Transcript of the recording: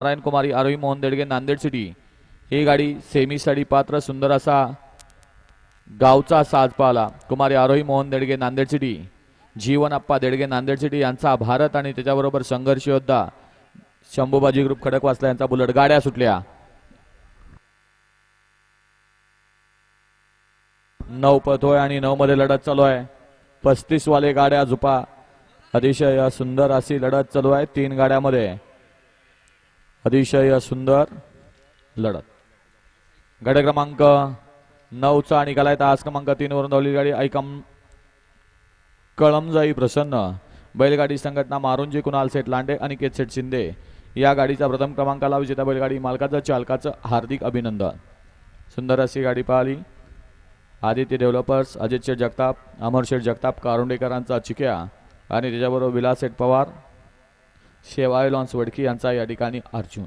नारायण कुमारी आरोही Mohan Dedge Nanded city ही गाडी सेमीसाठी पात्र सुंदर असा गावचा साज पाहला कुमारी आरोही मोहन देडगे नांदेड सिटी जीवन अप्पा देडगे नांदेड सिटी यांचा भारत आणि त्याच्याबरोबर संघर्ष योद्धा शंभूबाजी ग्रुप खडकवासला यांचा बुलेट गाड्या सुटल्या 9 पळतोय आणि 9 मध्ये लढत चालू आहे 35 वाले गाड्या झुपा अतिशय सुंदर अशी लढत चालू आहे 3 गाड्यामध्ये अतिशय सुंदर लढत गाडी क्रमांक 9 चा निकालाय तास क्रमांक 3 वरून धावलेली गाडी ऐकम कळमजाई प्रसन्न बैलगाडी संघटना मारुंजी कुणाल सेठ लांडे अनिकेत सेठ शिंदे या गाडीचा प्रथम क्रमांकाला विजेता बैलगाडी मालकाचं चालकाचं हार्दिक अभिनंदन सुंदर अशी गाडी पाहिली आदित्य डेव्हलपर्स अजित शेठ जगताप अमर शेठ जगताप कारुंडेकरांचा चिक्या आणि त्याच्याबरोबर विलास शेठ पवार शेवाय लॉन्स वडकी यांचा या ठिकाणी अर्जुन